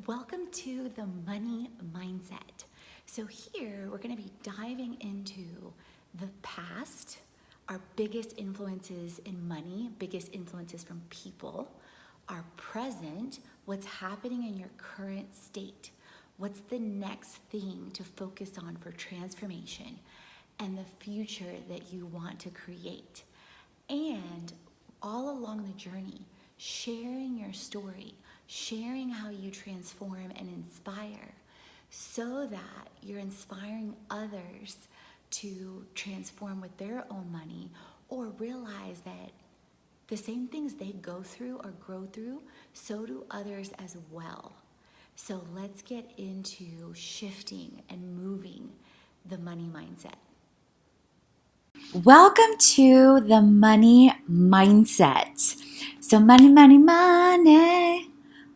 Welcome to the money mindset. So, here we're going to be diving into the past, our biggest influences in money, biggest influences from people, our present, what's happening in your current state, what's the next thing to focus on for transformation, and the future that you want to create. And all along the journey, sharing your story, sharing how you transform and inspire so that you're inspiring others to transform with their own money or realize that the same things they go through or grow through, so do others as well. So let's get into shifting and moving the money mindset. Welcome to the money mindset. So money, money, money,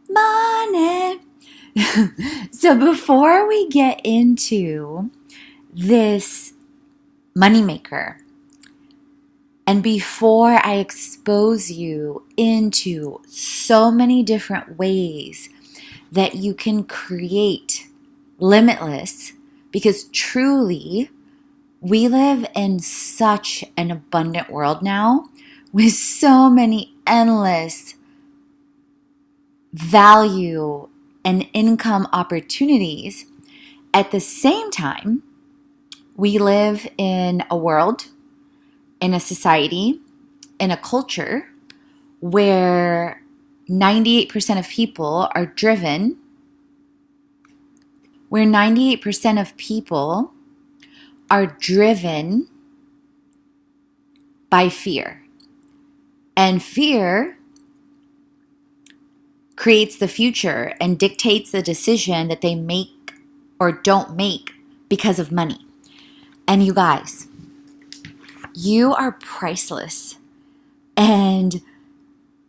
money. So before we get into this moneymaker, and before I expose you into so many different ways that you can create limitless, because truly, we live in such an abundant world now with so many endless value and income opportunities. At the same time, we live in a world, in a society, in a culture where 98% of people are driven, where 98% of people are driven by fear. And fear creates the future and dictates the decision that they make or don't make because of money. And you guys, you are priceless. And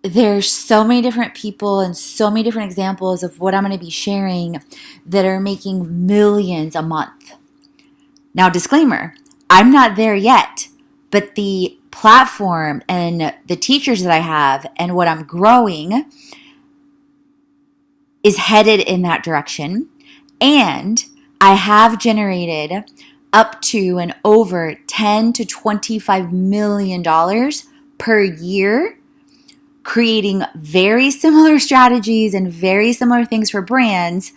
there's so many different people and so many different examples of what I'm going to be sharing that are making millions a month. Now, disclaimer, I'm not there yet, but the platform and the teachers that I have and what I'm growing is headed in that direction. And I have generated up to and over $10 to $25 million per year, creating very similar strategies and very similar things for brands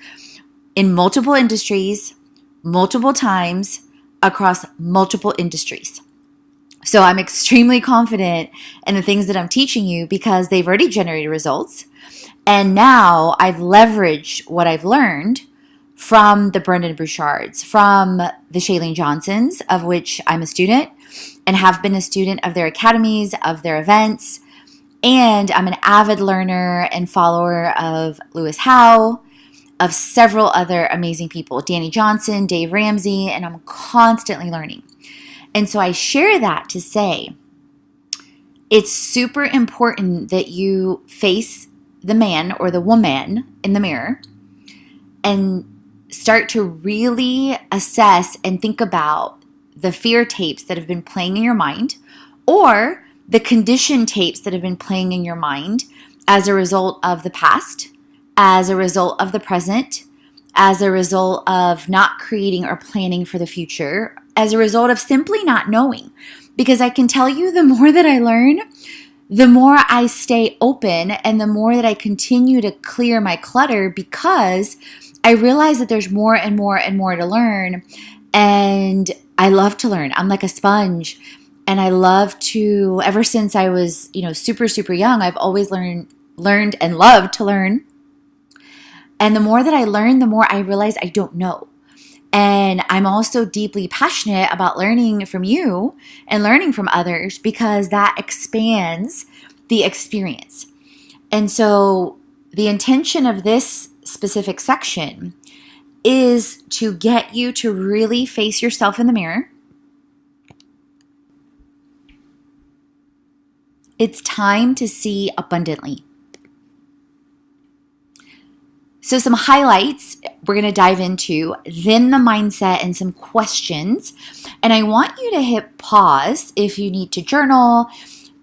in multiple industries, multiple times, across multiple industries. So I'm extremely confident in the things that I'm teaching you because they've already generated results. And now I've leveraged what I've learned from the Brendon Burchards, from the Shailene Johnsons, of which I'm a student and have been a student of their academies, of their events. And I'm an avid learner and follower of Lewis Howes, of several other amazing people, Danny Johnson, Dave Ramsey, and I'm constantly learning. And so I share that to say it's super important that you face the man or the woman in the mirror and start to really assess and think about the fear tapes that have been playing in your mind or the condition tapes that have been playing in your mind as a result of the past, as a result of the present, as a result of not creating or planning for the future, as a result of simply not knowing. Because I can tell you, the more that I learn, the more I stay open and the more that I continue to clear my clutter, because I realize that there's more and more and more to learn. And I love to learn. I'm like a sponge. And I love to, ever since I was, super, super young, I've always learned and loved to learn. And the more that I learn, the more I realize I don't know. And I'm also deeply passionate about learning from you and learning from others because that expands the experience. And so the intention of this specific section is to get you to really face yourself in the mirror. It's time to see abundantly. So some highlights we're going to dive into, then the mindset and some questions. And I want you to hit pause if you need to journal,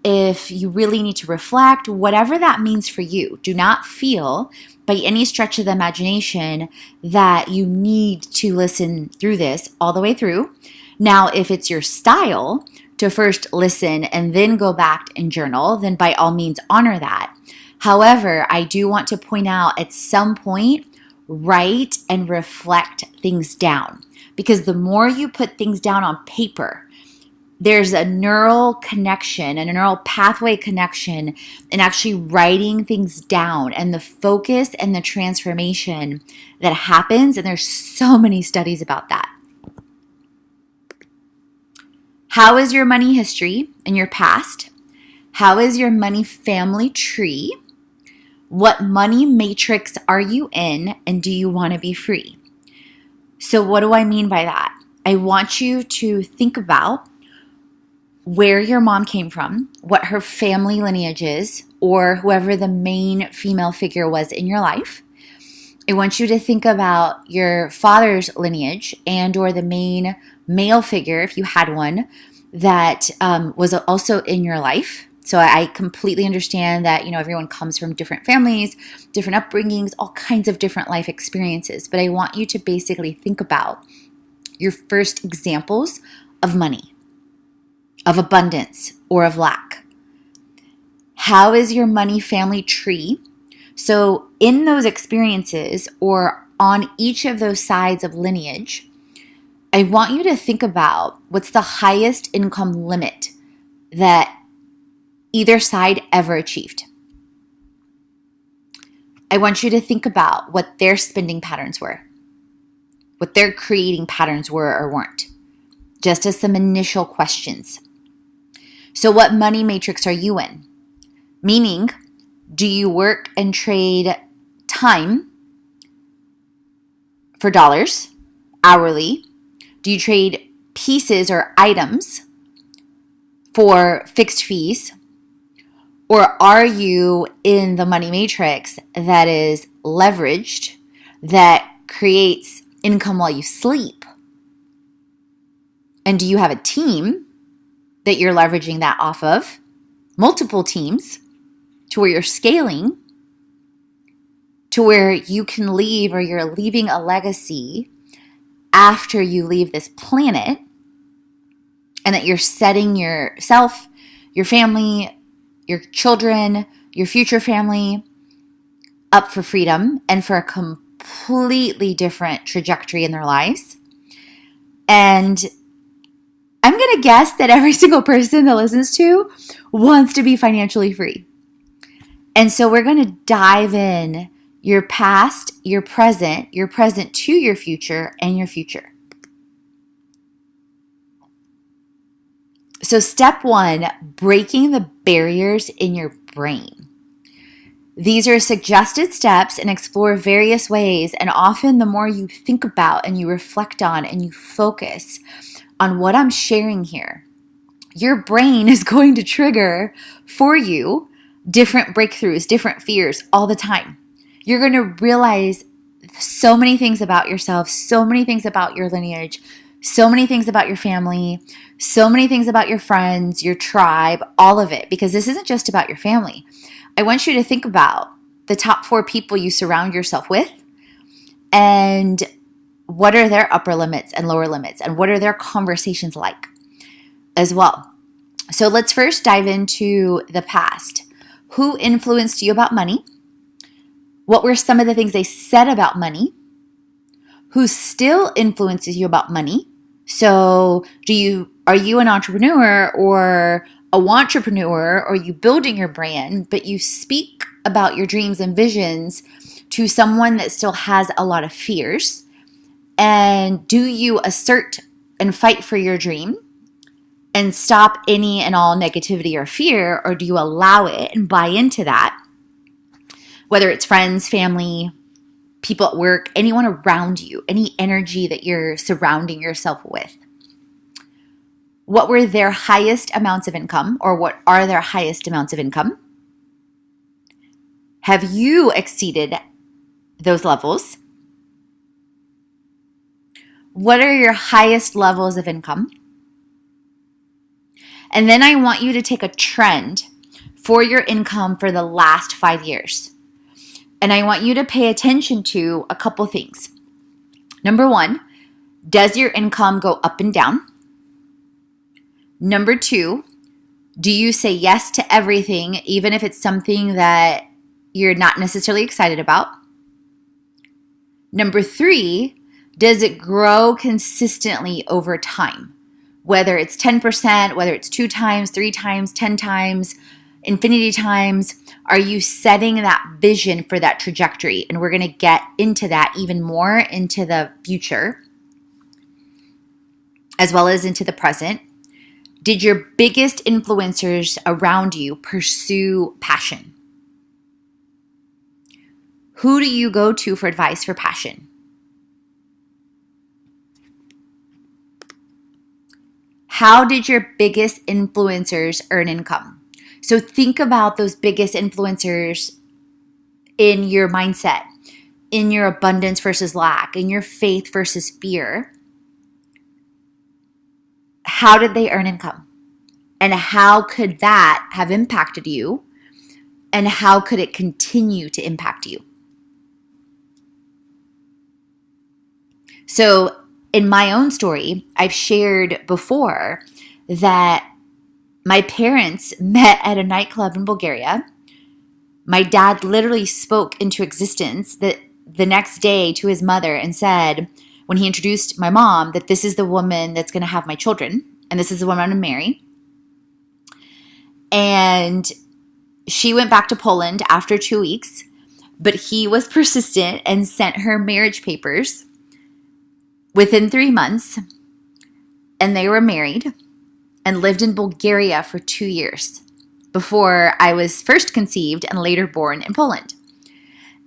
if you really need to reflect, whatever that means for you. Do not feel by any stretch of the imagination that you need to listen through this all the way through. Now, if it's your style to first listen and then go back and journal, then by all means honor that. However, I do want to point out at some point, write and reflect things down, because the more you put things down on paper, there's a neural connection and a neural pathway connection in actually writing things down and the focus and the transformation that happens. And there's so many studies about that. How is your money history in your past? How is your money family tree? What money matrix are you in, and do you want to be free? So what do I mean by that? I want you to think about where your mom came from, what her family lineage is, or whoever the main female figure was in your life. I want you to think about your father's lineage and or the main male figure, if you had one, that was also in your life. So I completely understand that, everyone comes from different families, different upbringings, all kinds of different life experiences. But I want you to basically think about your first examples of money, of abundance, or of lack. How is your money family tree? So in those experiences, or on each of those sides of lineage, I want you to think about what's the highest income limit that either side ever achieved. I want you to think about what their spending patterns were, what their creating patterns were or weren't, just as some initial questions. So what money matrix are you in? Meaning, do you work and trade time for dollars hourly? Do you trade pieces or items for fixed fees? Or are you in the money matrix that is leveraged, that creates income while you sleep? And do you have a team that you're leveraging that off of? Multiple teams to where you're scaling, to where you can leave, or you're leaving a legacy after you leave this planet, and that you're setting yourself, your family, your children, your future family up for freedom and for a completely different trajectory in their lives. And I'm going to guess that every single person that listens to wants to be financially free. And so we're going to dive in your past, your present to your future, and your future. So step 1, breaking the barriers in your brain. These are suggested steps and explore various ways, and often the more you think about and you reflect on and you focus on what I'm sharing here, your brain is going to trigger for you different breakthroughs, different fears all the time. You're going to realize so many things about yourself, so many things about your lineage, so many things about your family, so many things about your friends, your tribe, all of it, because this isn't just about your family. I want you to think about the top 4 people you surround yourself with, and what are their upper limits and lower limits, and what are their conversations like as well. So let's first dive into the past. Who influenced you about money? What were some of the things they said about money? Who still influences you about money? So are you an entrepreneur or a wantrepreneur, or are you building your brand, but you speak about your dreams and visions to someone that still has a lot of fears? And do you assert and fight for your dream and stop any and all negativity or fear, or do you allow it and buy into that? Whether it's friends, family, people at work, anyone around you, any energy that you're surrounding yourself with. What were their highest amounts of income, or what are their highest amounts of income? Have you exceeded those levels? What are your highest levels of income? And then I want you to take a trend for your income for the last 5 years. And I want you to pay attention to a couple things. Number one, does your income go up and down? Number two, do you say yes to everything, even if it's something that you're not necessarily excited about? Number three, does it grow consistently over time? Whether it's 10%, whether it's 2 times, 3 times, 10 times, infinity times, are you setting that vision for that trajectory? And we're going to get into that even more into the future, as well as into the present. Did your biggest influencers around you pursue passion? Who do you go to for advice for passion? How did your biggest influencers earn income? So think about those biggest influencers in your mindset, in your abundance versus lack, in your faith versus fear. How did they earn income? And how could that have impacted you? And how could it continue to impact you? So in my own story, I've shared before that my parents met at a nightclub in Bulgaria. My dad literally spoke into existence that the next day to his mother and said, when he introduced my mom, that this is the woman that's going to have my children, and this is the woman I'm going to marry. And she went back to Poland after 2 weeks, but he was persistent and sent her marriage papers within 3 months, and they were married and lived in Bulgaria for 2 years before I was first conceived and later born in Poland.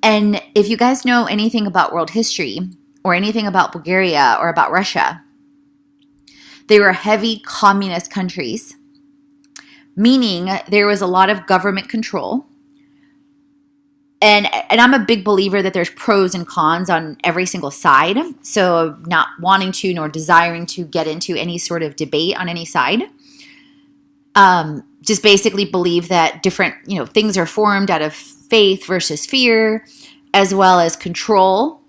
And if you guys know anything about world history or anything about Bulgaria or about Russia, they were heavy communist countries, meaning there was a lot of government control. And I'm a big believer that there's pros and cons on every single side. So not wanting to nor desiring to get into any sort of debate on any side. Just basically believe that different, things are formed out of faith versus fear, as well as control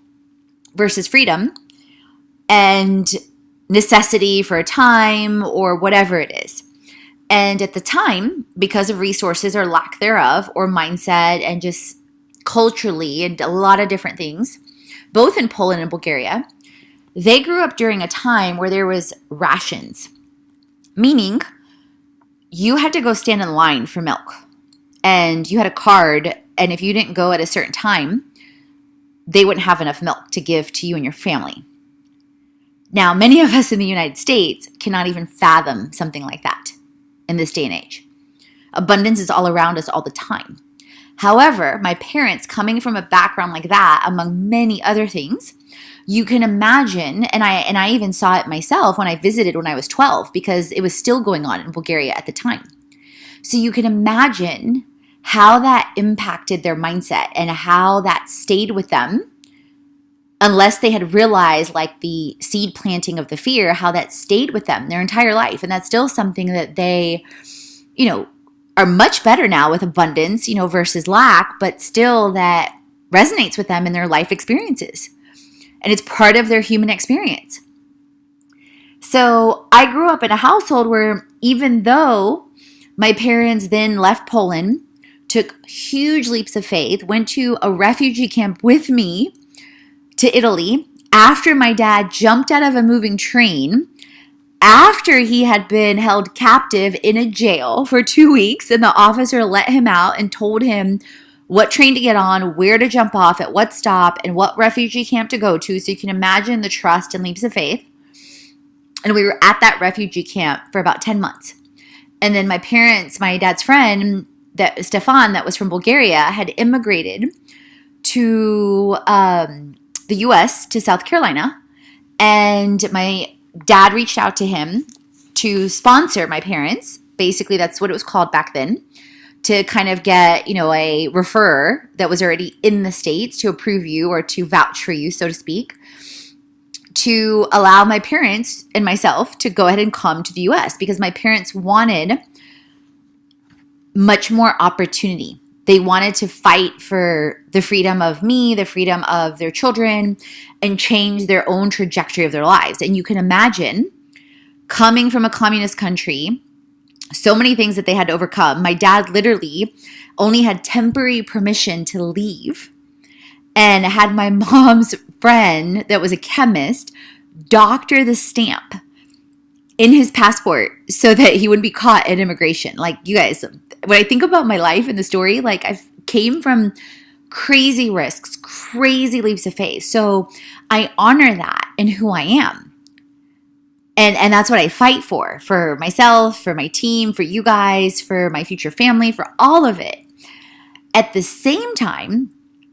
versus freedom, and necessity for a time or whatever it is. And at the time, because of resources or lack thereof, or mindset and just culturally and a lot of different things, both in Poland and Bulgaria, they grew up during a time where there was rations, meaning you had to go stand in line for milk, and you had a card, and if you didn't go at a certain time, they wouldn't have enough milk to give to you and your family. Now, many of us in the United States cannot even fathom something like that in this day and age. Abundance is all around us all the time. However, my parents, coming from a background like that, among many other things, you can imagine, and I even saw it myself when I visited when I was 12, because it was still going on in Bulgaria at the time. So you can imagine how that impacted their mindset and how that stayed with them, unless they had realized, like the seed planting of the fear, how that stayed with them their entire life. And that's still something that they, are much better now with abundance, versus lack, but still that resonates with them in their life experiences. And it's part of their human experience. So I grew up in a household where, even though my parents then left Poland, took huge leaps of faith, went to a refugee camp with me to Italy after my dad jumped out of a moving train, after he had been held captive in a jail for 2 weeks, and the officer let him out and told him what train to get on, where to jump off, at what stop, and what refugee camp to go to. So you can imagine the trust and leaps of faith. And we were at that refugee camp for about 10 months. And then my dad's friend, Stefan, that was from Bulgaria, had immigrated to the U.S., to South Carolina. And my dad reached out to him to sponsor my parents. Basically, that's what it was called back then, to kind of get, a referrer that was already in the States to approve you or to vouch for you, so to speak, to allow my parents and myself to go ahead and come to the U.S. because my parents wanted much more opportunity. They wanted to fight for the freedom of me, the freedom of their children, and change their own trajectory of their lives. And you can imagine coming from a communist country, so many things that they had to overcome. My dad literally only had temporary permission to leave and had my mom's friend that was a chemist doctor the stamp in his passport so that he wouldn't be caught at immigration. Like, you guys, when I think about my life and the story, like, I came from crazy risks, crazy leaps of faith. So I honor that in who I am. And that's what I fight for myself, for my team, for you guys, for my future family, for all of it. At the same time,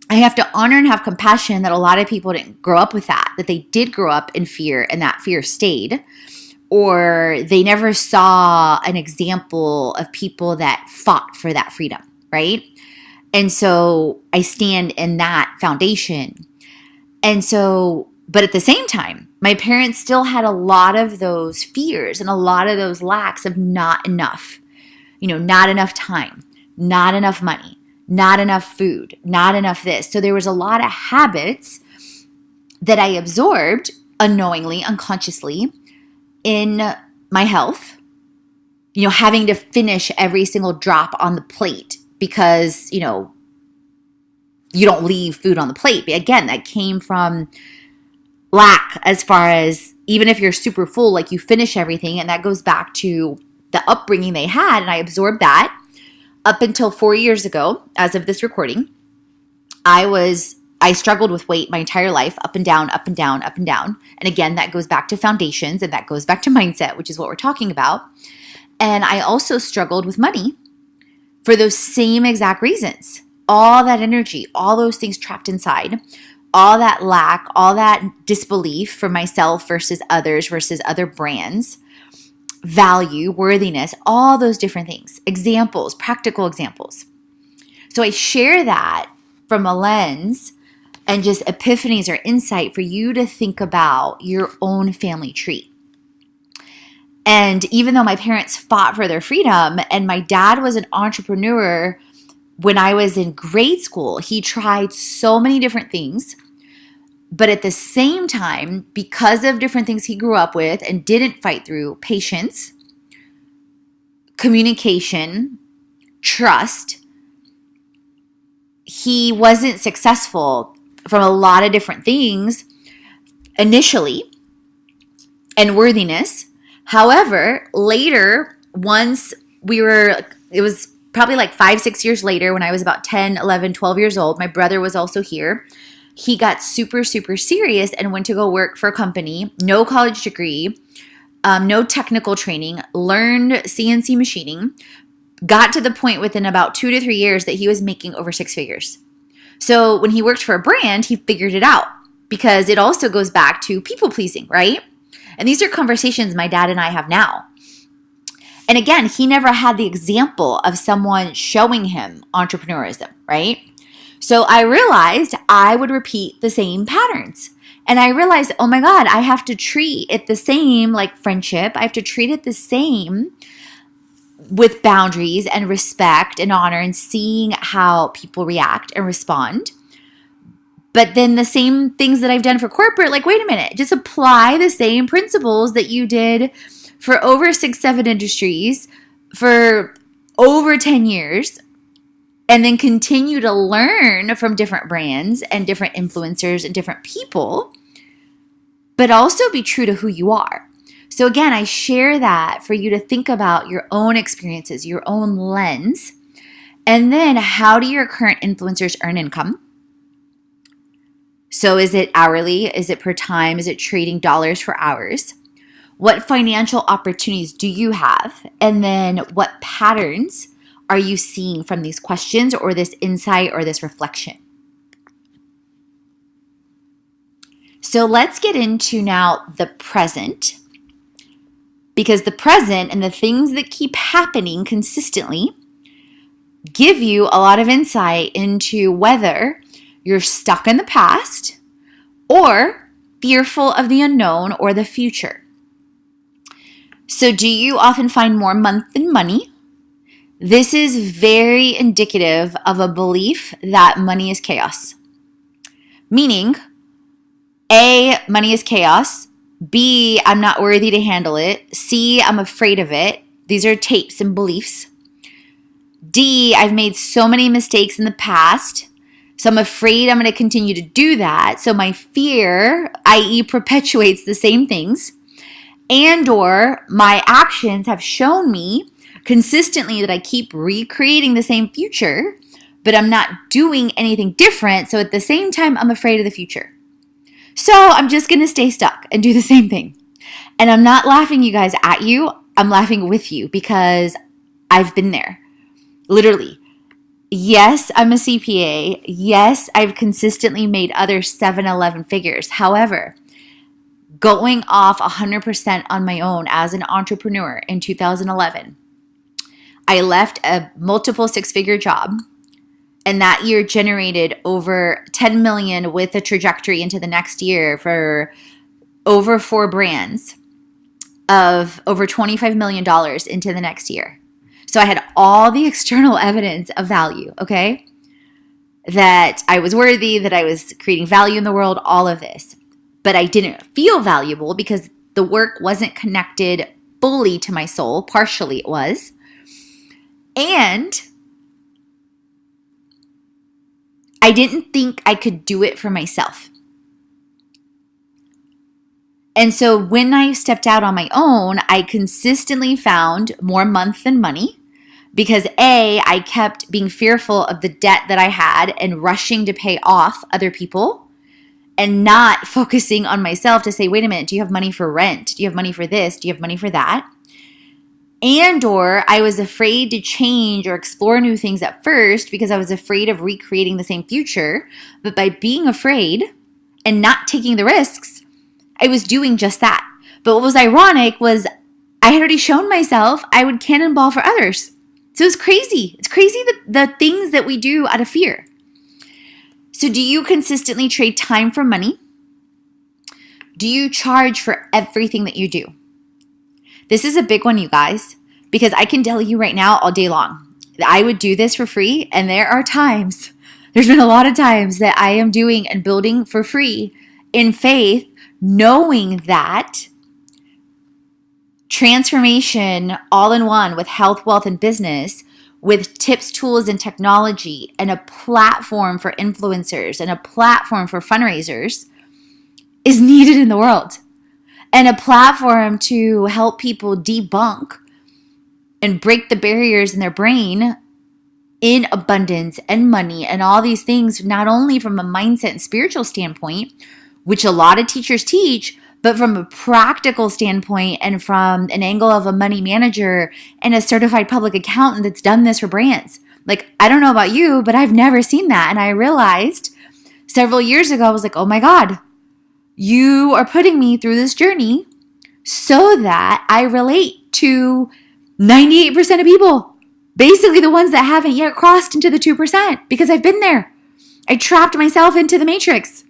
I have to honor and have compassion that a lot of people didn't grow up with that they did grow up in fear and that fear stayed, or they never saw an example of people that fought for that freedom, right? And so I stand in that foundation. And so, but at the same time, my parents still had a lot of those fears and a lot of those lacks of not enough, not enough time, not enough money, not enough food, not enough this. So there was a lot of habits that I absorbed unknowingly, unconsciously in my health, having to finish every single drop on the plate because, you don't leave food on the plate. But again, that came from lack as far as even if you're super full, like you finish everything. And that goes back to the upbringing they had. And I absorbed that up until 4 years ago, as of this recording. I struggled with weight my entire life, up and down, up and down, up and down. And again, that goes back to foundations and that goes back to mindset, which is what we're talking about. And I also struggled with money for those same exact reasons. All that energy, all those things trapped inside, all that lack, all that disbelief for myself versus others versus other brands, value, worthiness, all those different things, examples, practical examples. So I share that from a lens and just epiphanies or insight for you to think about your own family tree. And even though my parents fought for their freedom and my dad was an entrepreneur when I was in grade school, he tried so many different things. But at the same time, because of different things he grew up with and didn't fight through, patience, communication, trust, he wasn't successful from a lot of different things initially, and worthiness. However, later, once it was probably like 5-6 years later when I was about 10, 11, 12 years old, my brother was also here. He got super, super serious and went to go work for a company, no college degree, no technical training, learned CNC machining, got to the point within about 2 to 3 years that he was making over 6 figures. So when he worked for a brand, he figured it out because it also goes back to people pleasing, right? And these are conversations my dad and I have now. And again, he never had the example of someone showing him entrepreneurism, right? So I realized I would repeat the same patterns. And I realized, oh my God, I have to treat it the same like friendship. I have to treat it the same with boundaries and respect and honor and seeing how people react and respond. But then the same things that I've done for corporate, like, wait a minute, just apply the same principles that you did for over 6-7 industries for over 10 years. And then continue to learn from different brands and different influencers and different people, but also be true to who you are. So again, I share that for you to think about your own experiences, your own lens, and then how do your current influencers earn income? So is it hourly? Is it per time? Is it trading dollars for hours? What financial opportunities do you have? And then what patterns are you seeing from these questions or this insight or this reflection? So let's get into now the present, because the present and the things that keep happening consistently give you a lot of insight into whether you're stuck in the past or fearful of the unknown or the future. So do you often find more month than money? This is very indicative of a belief that money is chaos. Meaning, A, money is chaos. B, I'm not worthy to handle it. C, I'm afraid of it. These are tapes and beliefs. D, I've made so many mistakes in the past, so I'm afraid I'm going to continue to do that. So my fear, i.e., perpetuates the same things. And or my actions have shown me consistently that I keep recreating the same future, but I'm not doing anything different. So at the same time, I'm afraid of the future. So I'm just going to stay stuck and do the same thing. And I'm not laughing, you guys, at you. I'm laughing with you because I've been there. Literally. Yes, I'm a CPA. Yes, I've consistently made other 7-11 figures. However, going off 100% on my own as an entrepreneur in 2011, I left a multiple six-figure job, and that year generated over 10 million with a trajectory into the next year for over 4 brands of over $25 million into the next year. So I had all the external evidence of value, okay? That I was worthy, that I was creating value in the world, all of this. But I didn't feel valuable because the work wasn't connected fully to my soul. Partially it was. And I didn't think I could do it for myself. And so when I stepped out on my own, I consistently found more month than money because A, I kept being fearful of the debt that I had and rushing to pay off other people and not focusing on myself to say, wait a minute, do you have money for rent? Do you have money for this? Do you have money for that? And or I was afraid to change or explore new things at first because I was afraid of recreating the same future. But by being afraid and not taking the risks, I was doing just that. But what was ironic was I had already shown myself I would cannonball for others. So it's crazy. It's crazy the things that we do out of fear. So do you consistently trade time for money? Do you charge for everything that you do? This is a big one, you guys, because I can tell you right now all day long that I would do this for free. And there's been a lot of times that I am doing and building for free in faith, knowing that transformation all in one with health, wealth, and business, with tips, tools, and technology, and a platform for influencers and a platform for fundraisers is needed in the world. And a platform to help people debunk and break the barriers in their brain in abundance and money and all these things, not only from a mindset and spiritual standpoint, which a lot of teachers teach, but from a practical standpoint and from an angle of a money manager and a certified public accountant that's done this for brands. Like, I don't know about you, but I've never seen that. And I realized several years ago, I was like, oh my God, you are putting me through this journey so that I relate to 98% of people, basically the ones that haven't yet crossed into the 2%, because I've been there. I trapped myself into the matrix.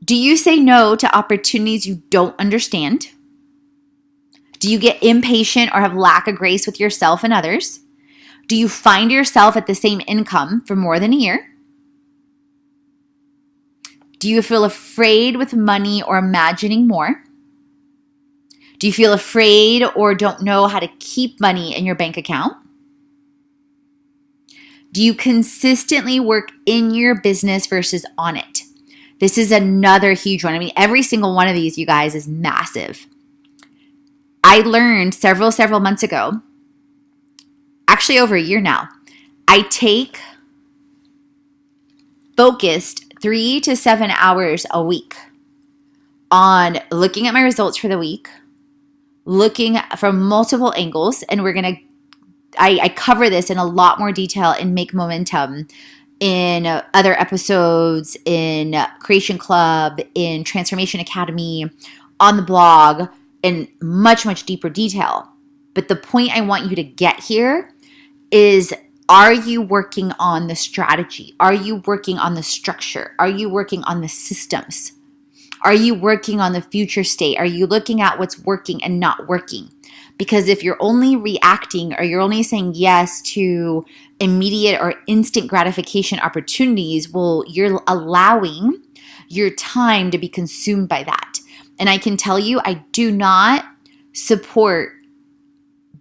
Do you say no to opportunities you don't understand? Do you get impatient or have lack of grace with yourself and others? Do you find yourself at the same income for more than a year? Do you feel afraid with money or imagining more? Do you feel afraid or don't know how to keep money in your bank account? Do you consistently work in your business versus on it? This is another huge one. I mean, every single one of these, you guys, is massive. I learned several months ago, actually over a year now, I take focused 3 to 7 hours a week on looking at my results for the week, looking from multiple angles, and I cover this in a lot more detail in Make Momentum, in other episodes, in Creation Club, in Transformation Academy, on the blog, in much, much deeper detail. But the point I want you to get here is, are you working on the strategy? Are you working on the structure? Are you working on the systems? Are you working on the future state? Are you looking at what's working and not working? Because if you're only reacting or you're only saying yes to immediate or instant gratification opportunities, well, you're allowing your time to be consumed by that. And I can tell you, I do not support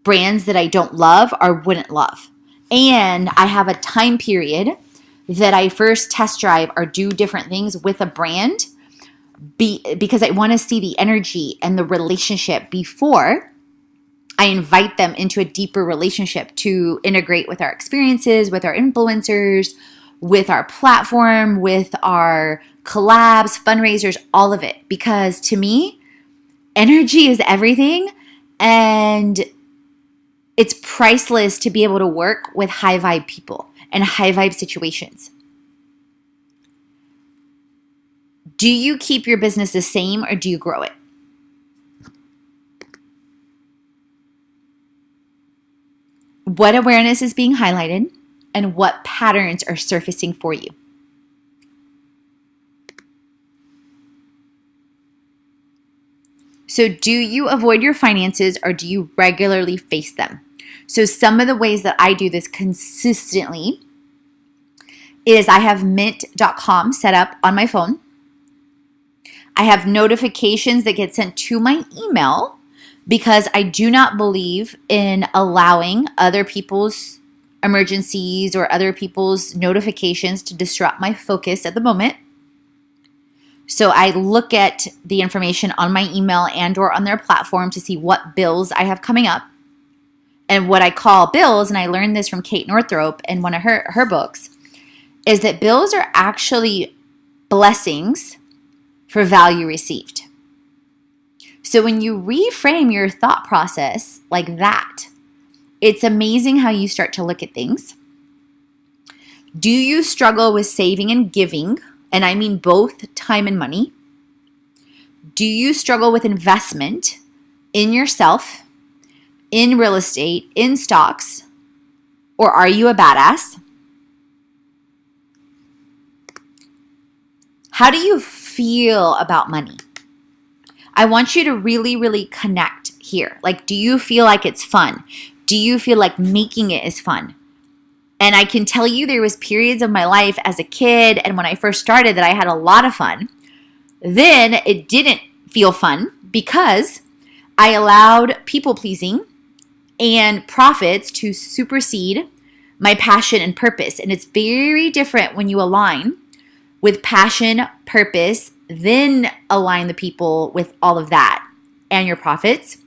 brands that I don't love or wouldn't love. And I have a time period that I first test drive or do different things with a brand because I want to see the energy and the relationship before I invite them into a deeper relationship to integrate with our experiences, with our influencers, with our platform, with our collabs, fundraisers, all of it. Because to me, energy is everything, and it's priceless to be able to work with high vibe people and high vibe situations. Do you keep your business the same or do you grow it? What awareness is being highlighted and what patterns are surfacing for you? So do you avoid your finances or do you regularly face them? So some of the ways that I do this consistently is I have mint.com set up on my phone. I have notifications that get sent to my email because I do not believe in allowing other people's emergencies or other people's notifications to disrupt my focus at the moment. So I look at the information on my email and or on their platform to see what bills I have coming up. And what I call bills, and I learned this from Kate Northrup in one of her books, is that bills are actually blessings for value received. So when you reframe your thought process like that, it's amazing how you start to look at things. Do you struggle with saving and giving? And I mean both time and money. Do you struggle with investment in yourself, in real estate, in stocks, or are you a badass? How do you feel about money? I want you to really, really connect here. Like, do you feel like it's fun? Do you feel like making it is fun? And I can tell you there was periods of my life as a kid and when I first started that I had a lot of fun. Then it didn't feel fun because I allowed people pleasing and profits to supersede my passion and purpose. And it's very different when you align with passion, purpose, then align the people with all of that and your profits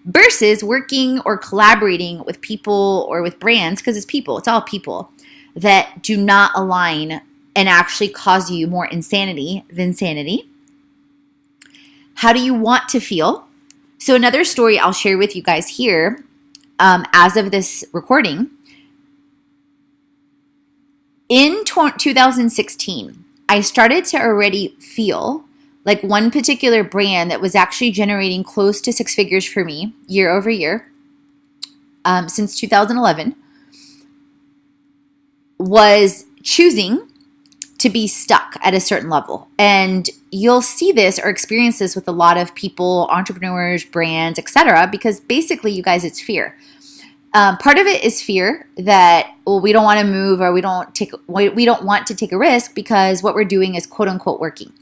versus working or collaborating with people or with brands, because it's people, it's all people, that do not align and actually cause you more insanity than sanity. How do you want to feel? So another story I'll share with you guys here as of this recording. In 2016, I started to already feel like one particular brand that was actually generating close to six figures for me year over year since 2011 was choosing to be stuck at a certain level. And you'll see this or experience this with a lot of people, entrepreneurs, brands, etc. Because basically, you guys, it's fear. Part of it is fear that, well, we don't want to move or we don't want to take a risk because what we're doing is quote unquote working.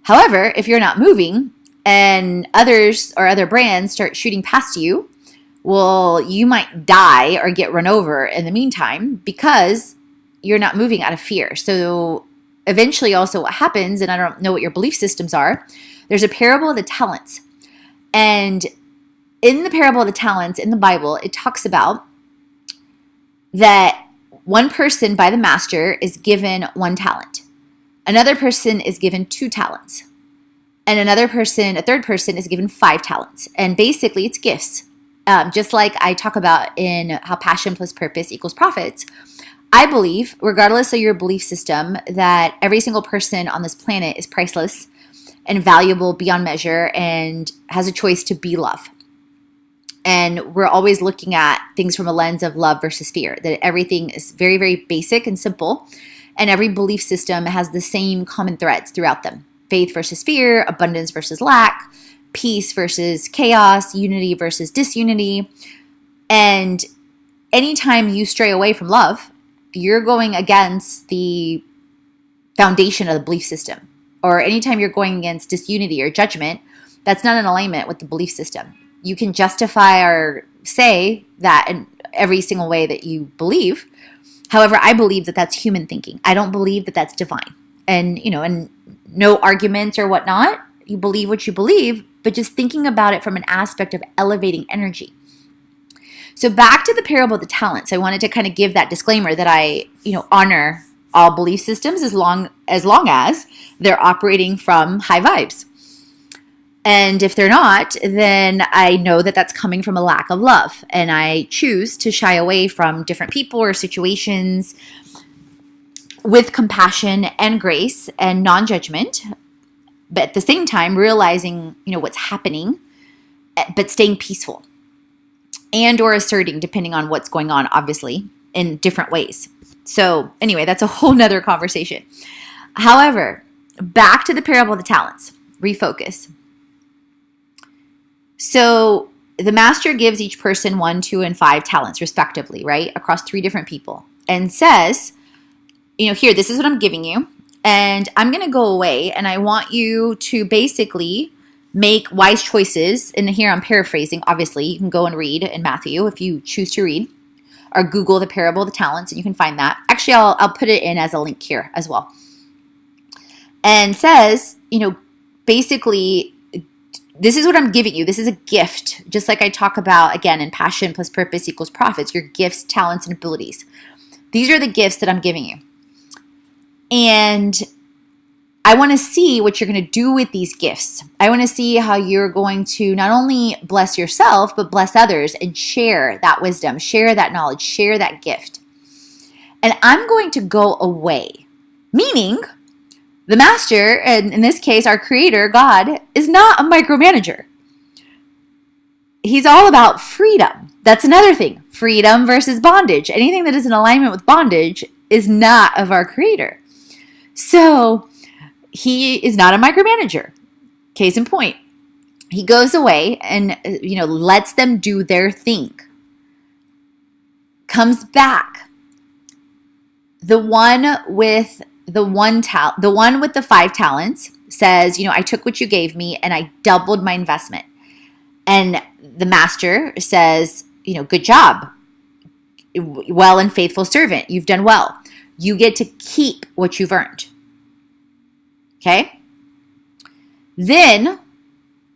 However, if you're not moving and others or other brands start shooting past you, well, you might die or get run over in the meantime because you're not moving out of fear. So eventually also what happens, and I don't know what your belief systems are, there's a parable of the talents. And in the parable of the talents in the Bible, it talks about that one person by the master is given 1 talent. Another person is given 2 talents. And another person, a third person, is given 5 talents. And basically, it's gifts. Just like I talk about in how passion plus purpose equals profits, I believe, regardless of your belief system, that every single person on this planet is priceless and valuable beyond measure and has a choice to be love. And we're always looking at things from a lens of love versus fear, that everything is very, very basic and simple. And every belief system has the same common threads throughout them. Faith versus fear, abundance versus lack, peace versus chaos, unity versus disunity. And anytime you stray away from love, you're going against the foundation of the belief system. Or anytime you're going against disunity or judgment, that's not in alignment with the belief system. You can justify or say that in every single way that you believe. However, I believe that that's human thinking. I don't believe that that's divine. And, and no arguments or whatnot. You believe what you believe, but just thinking about it from an aspect of elevating energy. So back to the parable of the talents, I wanted to kind of give that disclaimer that I, honor all belief systems as long as they're operating from high vibes. And if they're not, then I know that that's coming from a lack of love. And I choose to shy away from different people or situations with compassion and grace and non-judgment. But at the same time, realizing, what's happening, but staying peaceful and or asserting, depending on what's going on, obviously, in different ways. So anyway, that's a whole nother conversation. However, back to the parable of the talents, refocus. So the master gives each person 1, 2, and 5 talents respectively, right? Across 3 different people, and says, here, this is what I'm giving you. And I'm going to go away, and I want you to basically make wise choices. And here I'm paraphrasing, obviously. You can go and read in Matthew if you choose to read, or Google the parable of the talents, and you can find that. Actually, I'll put it in as a link here as well. And says, basically, this is what I'm giving you. This is a gift. Just like I talk about, again, in passion plus purpose equals profits, your gifts, talents, and abilities. These are the gifts that I'm giving you. And I want to see what you're going to do with these gifts. I want to see how you're going to not only bless yourself, but bless others and share that wisdom, share that knowledge, share that gift. And I'm going to go away, meaning the master, and in this case, our creator, God, is not a micromanager. He's all about freedom. That's another thing. Freedom versus bondage. Anything that is in alignment with bondage is not of our creator. So he is not a micromanager. Case in point, he goes away and, lets them do their thing. Comes back. The one with the 5 talents says, I took what you gave me and I doubled my investment. And the master says, good job. Well and faithful servant. You've done well. You get to keep what you've earned. Okay? Then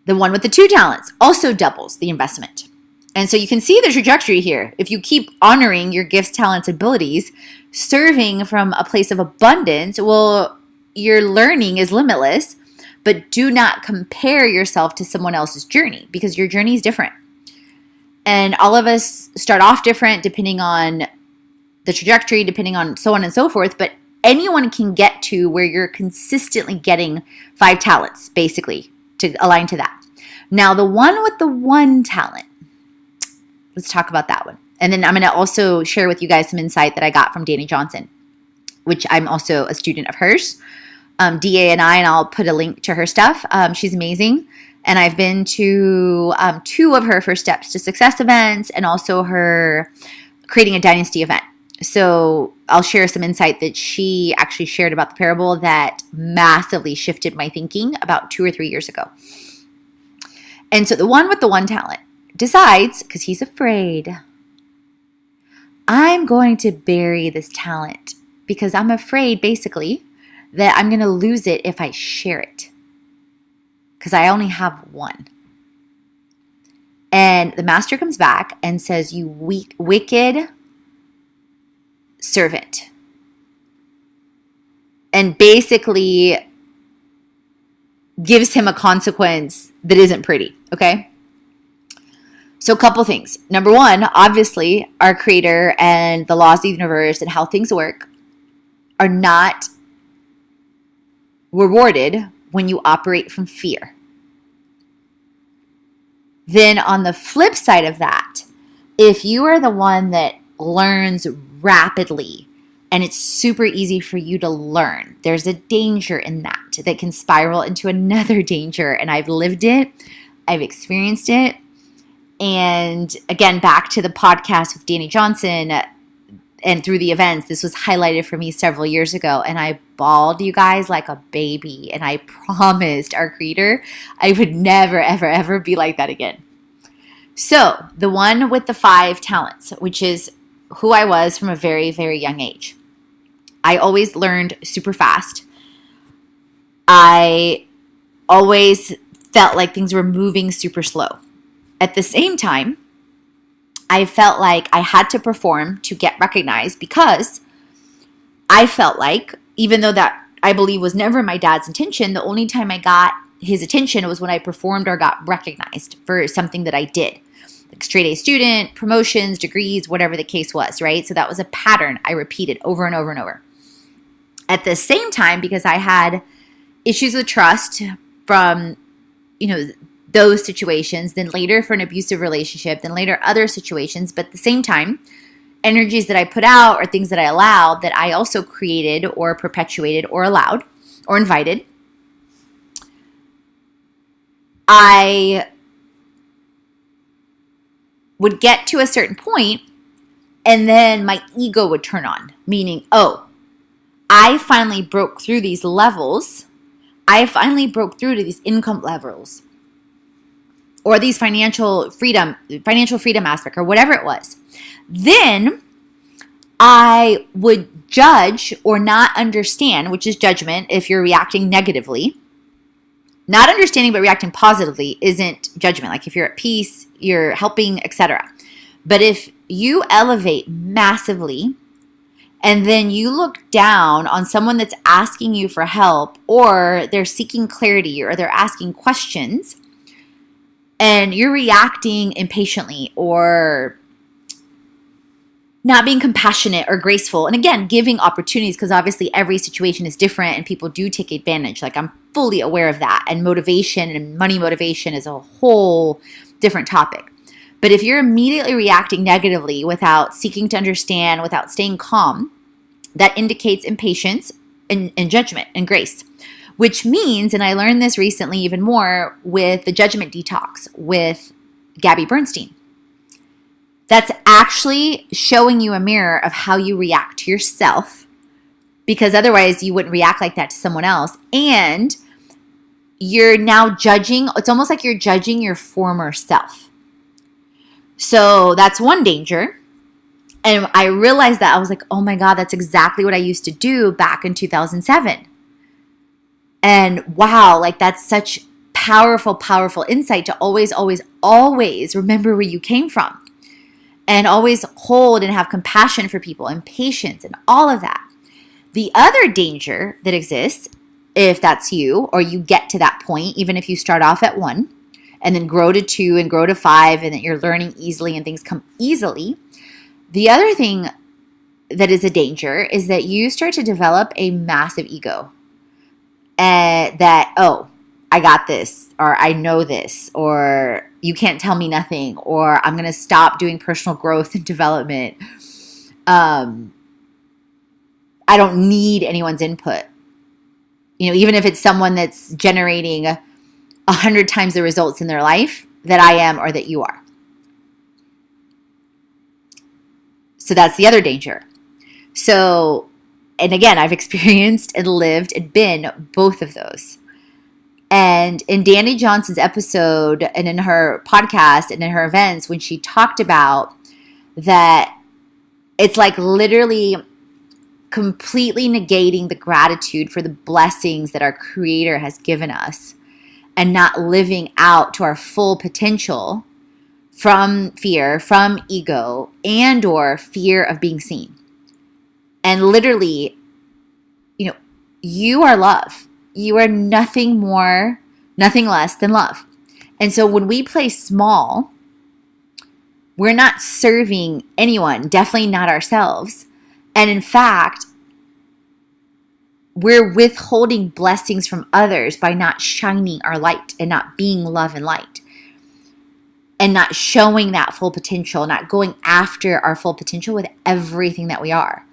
the one with the 2 talents also doubles the investment. And so you can see the trajectory here. If you keep honoring your gifts, talents, abilities, serving from a place of abundance, well, your learning is limitless, but do not compare yourself to someone else's journey because your journey is different. And all of us start off different depending on the trajectory, depending on so on and so forth, but anyone can get to where you're consistently getting 5 talents, basically, to align to that. Now, the one with the 1 talent, let's talk about that one. And then I'm going to also share with you guys some insight that I got from Dani Johnson, which I'm also a student of hers, DA&I, and I'll put a link to her stuff. She's amazing. And I've been to 2 of her First Steps to Success events and also her Creating a Dynasty event. So I'll share some insight that she actually shared about the parable that massively shifted my thinking about 2 or 3 years ago. And so the one with the 1 talent decides, because he's afraid, I'm going to bury this talent because I'm afraid, basically, that I'm going to lose it if I share it because I only have 1. And the master comes back and says, you wicked servant. And basically gives him a consequence that isn't pretty, okay? So a couple things. Number 1, obviously, our creator and the laws of the universe and how things work are not rewarded when you operate from fear. Then on the flip side of that, if you are the one that learns rapidly and it's super easy for you to learn, there's a danger in that can spiral into another danger. And I've lived it. I've experienced it. And again, back to the podcast with Danny Johnson and through the events, this was highlighted for me several years ago. And I bawled, you guys, like a baby. And I promised our creator I would never, ever, ever be like that again. So the one with the 5 talents, which is who I was from a very, very young age. I always learned super fast. I always felt like things were moving super slow. At the same time, I felt like I had to perform to get recognized because I felt like, even though that I believe was never my dad's intention, the only time I got his attention was when I performed or got recognized for something that I did. Like straight A student, promotions, degrees, whatever the case was, right? So that was a pattern I repeated over and over and over. At the same time, because I had issues with trust from, those situations, then later for an abusive relationship, then later other situations, but at the same time, energies that I put out or things that I allowed that I also created or perpetuated or allowed or invited, I would get to a certain point and then my ego would turn on, meaning, I finally broke through these levels. I finally broke through to these income levels or these financial freedom aspect or whatever it was. Then I would judge or not understand, which is judgment if you're reacting negatively. Not understanding but reacting positively isn't judgment. Like if you're at peace, you're helping, etc. But if you elevate massively and then you look down on someone that's asking you for help or they're seeking clarity or they're asking questions and you're reacting impatiently or not being compassionate or graceful, and again, giving opportunities because obviously every situation is different and people do take advantage. Like I'm fully aware of that. And motivation and money motivation is a whole different topic. But if you're immediately reacting negatively without seeking to understand, without staying calm, that indicates impatience and judgment and grace. Which means, and I learned this recently even more with the Judgment Detox with Gabby Bernstein. That's actually showing you a mirror of how you react to yourself, because otherwise you wouldn't react like that to someone else. And you're now judging, it's almost like you're judging your former self. So that's one danger. And I realized that I was like, oh my God, that's exactly what I used to do back in 2007. And wow, like that's such powerful, powerful insight to always, always, always remember where you came from. And always hold and have compassion for people and patience and all of that. The other danger that exists, if that's you, or you get to that point, even if you start off at 1 and then grow to 2 and grow to 5 and that you're learning easily and things come easily. The other thing that is a danger is that you start to develop a massive ego. That, I got this, or I know this, or you can't tell me nothing, or I'm going to stop doing personal growth and development. I don't need anyone's input. Even if it's someone that's generating 100 times the results in their life that I am or that you are. So that's the other danger. So, and again, I've experienced and lived and been both of those. And in Danny Johnson's episode and in her podcast and in her events, when she talked about that, it's like literally completely negating the gratitude for the blessings that our Creator has given us and not living out to our full potential from fear, from ego, and or fear of being seen. And literally, you are love. You are nothing more, nothing less than love. And so when we play small, we're not serving anyone, definitely not ourselves. And in fact, we're withholding blessings from others by not shining our light and not being love and light. And not showing that full potential, not going after our full potential with everything that we are.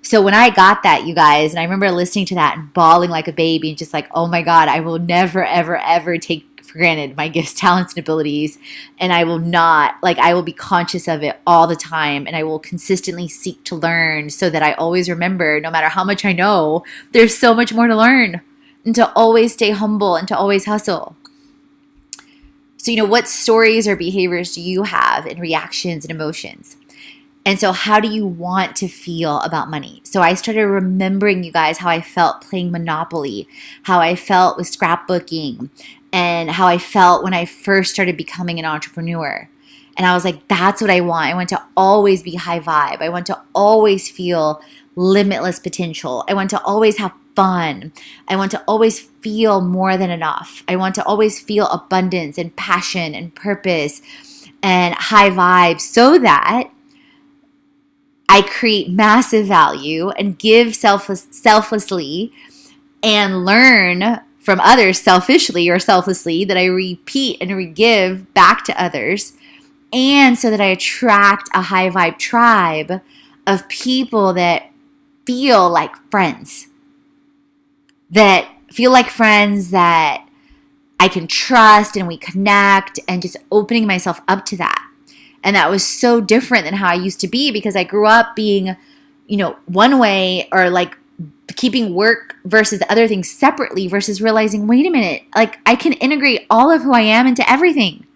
So when I got that, you guys, and I remember listening to that and bawling like a baby and just like, oh my God, I will never, ever, ever take for granted my gifts, talents, and abilities. And I will not, like, I will be conscious of it all the time. And I will consistently seek to learn so that I always remember, no matter how much I know, there's so much more to learn. And to always stay humble and to always hustle. So, what stories or behaviors do you have and reactions and emotions? And so how do you want to feel about money? So I started remembering, you guys, how I felt playing Monopoly, how I felt with scrapbooking, and how I felt when I first started becoming an entrepreneur. And I was like, that's what I want. I want to always be high vibe. I want to always feel limitless potential. I want to always have fun. I want to always feel more than enough. I want to always feel abundance and passion and purpose and high vibes so that I create massive value and give selflessly and learn from others selfishly or selflessly, that I repeat and re-give back to others, and so that I attract a high vibe tribe of people that feel like friends, that I can trust and we connect, and just opening myself up to that. And that was so different than how I used to be, because I grew up being, one way, or like keeping work versus the other things separately, versus realizing, wait a minute, like I can integrate all of who I am into everything.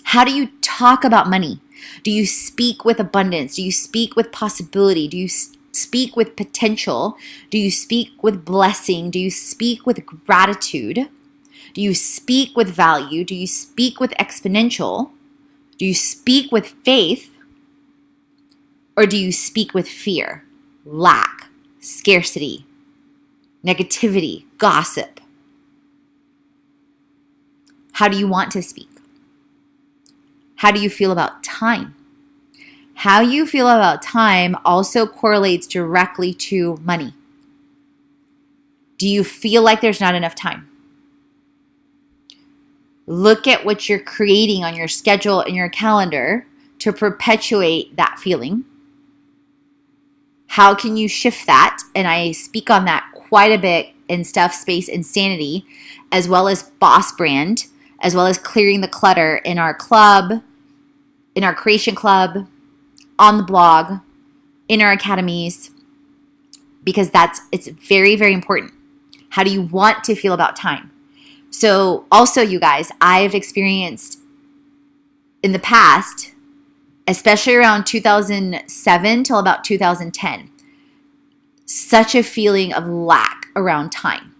How do you talk about money? Do you speak with abundance? Do you speak with possibility? Do you speak with potential? Do you speak with blessing? Do you speak with gratitude? Do you speak with value? Do you speak with exponential? Do you speak with faith, or do you speak with fear, lack, scarcity, negativity, gossip? How do you want to speak? How do you feel about time? How you feel about time also correlates directly to money. Do you feel like there's not enough time? Look at what you're creating on your schedule and your calendar to perpetuate that feeling. How can you shift that? And I speak on that quite a bit in Stuff, Space, Insanity, as well as Boss Brand, as well as clearing the clutter in our club, in our creation club, on the blog, in our academies, because it's very, very important. How do you want to feel about time? So also, you guys, I've experienced in the past, especially around 2007 till about 2010, such a feeling of lack around time.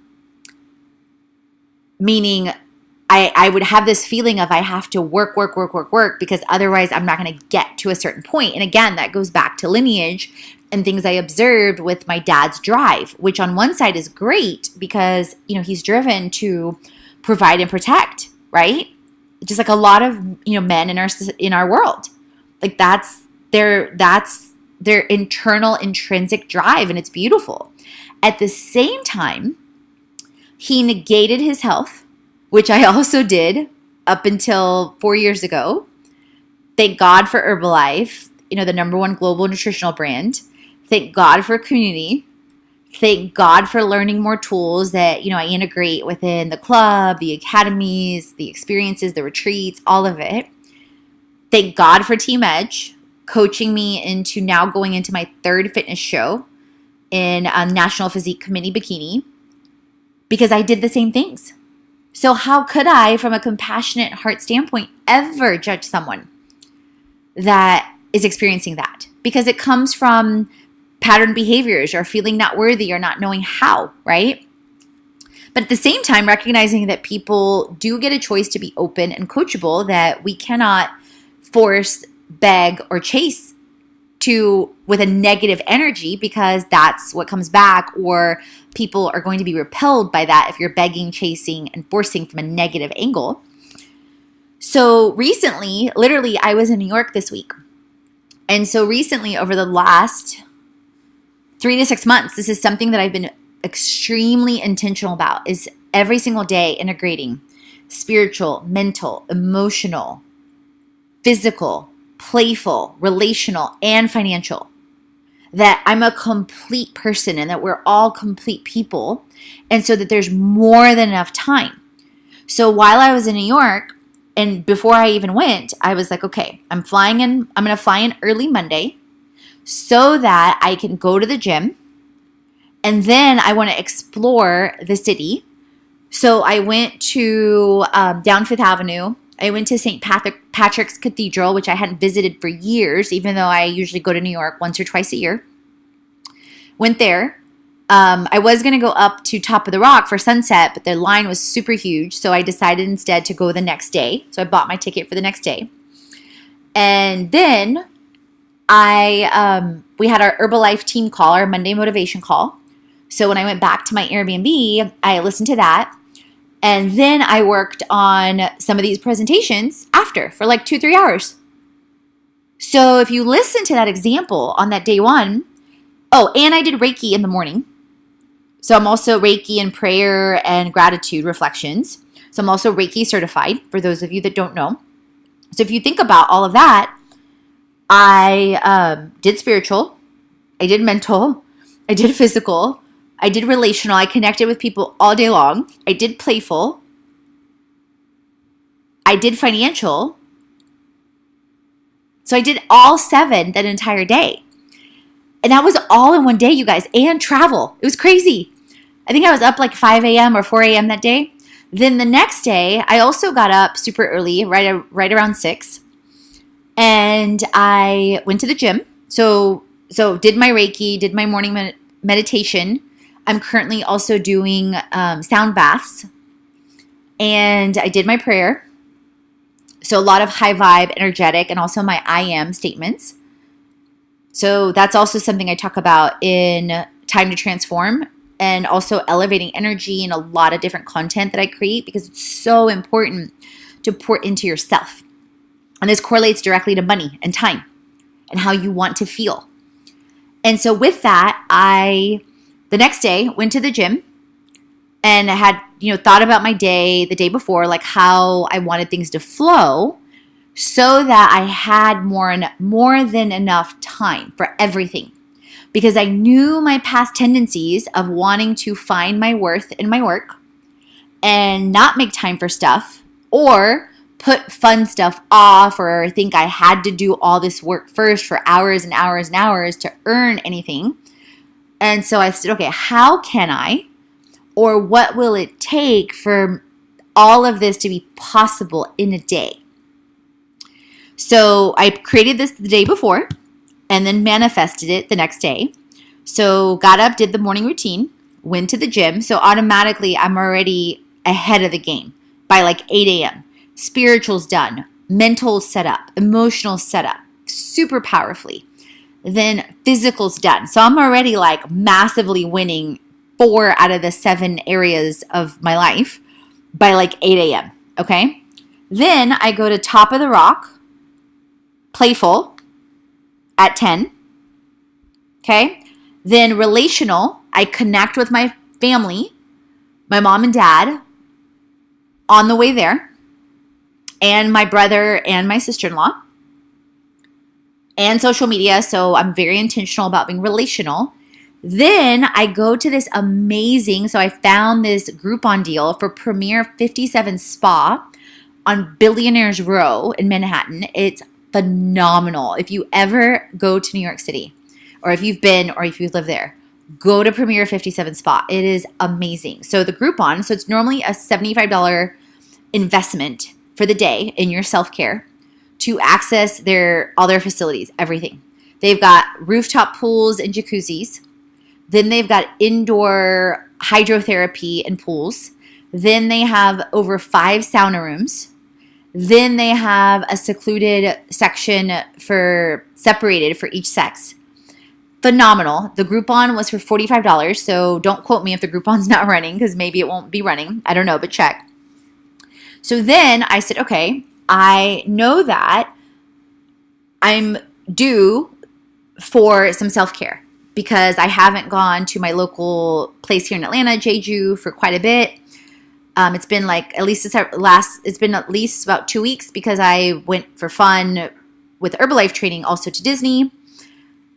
Meaning I would have this feeling of I have to work, because otherwise I'm not going to get to a certain point. And again, that goes back to lineage and things I observed with my dad's drive, which on one side is great because, he's driven to provide and protect, right? Just like a lot of, men in our world. Like that's their internal intrinsic drive, and it's beautiful. At the same time, he negated his health, which I also did up until 4 years ago. Thank God for Herbalife, the number one global nutritional brand. Thank God for community. Thank God for learning more tools that, I integrate within the club, the academies, the experiences, the retreats, all of it. Thank God for Team Edge, coaching me into now going into my third fitness show in a National Physique Committee bikini, because I did the same things. So how could I, from a compassionate heart standpoint, ever judge someone that is experiencing that? Because it comes from pattern behaviors, or feeling not worthy, or not knowing how, right? But at the same time, recognizing that people do get a choice to be open and coachable, that we cannot force, beg, or chase with a negative energy, because that's what comes back, or people are going to be repelled by that if you're begging, chasing, and forcing from a negative angle. So recently, literally, I was in New York this week. And so recently, over the last 3 to 6 months, this is something that I've been extremely intentional about, is every single day integrating spiritual, mental, emotional, physical, playful, relational, and financial. That I'm a complete person, and that we're all complete people, and so that there's more than enough time. So while I was in New York, and before I even went, I was like, okay, I'm going to fly in early Monday so that I can go to the gym. And then I want to explore the city. So I went to down Fifth Avenue. I went to St. Patrick's Cathedral, which I hadn't visited for years, even though I usually go to New York once or twice a year. Went there. I was going to go up to Top of the Rock for sunset, but the line was super huge. So I decided instead to go the next day. So I bought my ticket for the next day. And then we had our Herbalife team call, our Monday motivation call. So when I went back to my Airbnb, I listened to that. And then I worked on some of these presentations after for like 2-3 hours. So if you listen to that example on that day one, and I did Reiki in the morning. So I'm also Reiki and prayer and gratitude reflections. So I'm also Reiki certified for those of you that don't know. So if you think about all of that, I did spiritual, I did mental, I did physical, I did relational. I connected with people all day long. I did playful. I did financial. So I did all 7 that entire day. And that was all in one day, you guys, and travel. It was crazy. I think I was up like 5 a.m. or 4 a.m. that day. Then the next day, I also got up super early, right around 6. And I went to the gym. So did my Reiki, did my morning meditation. I'm currently also doing sound baths. And I did my prayer. So a lot of high vibe, energetic, and also my I am statements. So that's also something I talk about in Time to Transform, and also elevating energy and a lot of different content that I create, because it's so important to pour into yourself. And this correlates directly to money and time and how you want to feel. And so with that, the next day went to the gym and I had, thought about my day the day before, like how I wanted things to flow so that I had more than enough time for everything. Because I knew my past tendencies of wanting to find my worth in my work and not make time for stuff, or put fun stuff off, or think I had to do all this work first for hours and hours and hours to earn anything. And so I said, okay, how can I, or what will it take for all of this to be possible in a day? So I created this the day before and then manifested it the next day. So got up, did the morning routine, went to the gym. So automatically I'm already ahead of the game by like 8 a.m. Spiritual's done, mental set up, emotional set up, super powerfully. Then physical's done. So I'm already like massively winning 4 out of the 7 areas of my life by like 8 a.m. Okay. Then I go to Top of the Rock, playful at 10. Okay. Then relational, I connect with my family, my mom and dad on the way there, and my brother and my sister-in-law, and social media. So I'm very intentional about being relational. Then I go to this amazing, so I found this Groupon deal for Premier 57 Spa on Billionaires Row in Manhattan. It's phenomenal. If you ever go to New York City, or if you've been, or if you live there, go to Premier 57 Spa. It is amazing. So the Groupon, so it's normally a $75 investment for the day in your self-care to access all their facilities, everything. They've got rooftop pools and jacuzzis. Then they've got indoor hydrotherapy and pools. Then they have over 5 sauna rooms. Then they have a secluded section separated for each sex. Phenomenal. The Groupon was for $45, so don't quote me if the Groupon's not running, because maybe it won't be running. I don't know, but check. So then I said, okay, I know that I'm due for some self-care because I haven't gone to my local place here in Atlanta, Jeju, for quite a bit. It's been it's been at least about 2 weeks because I went for fun with Herbalife training also to Disney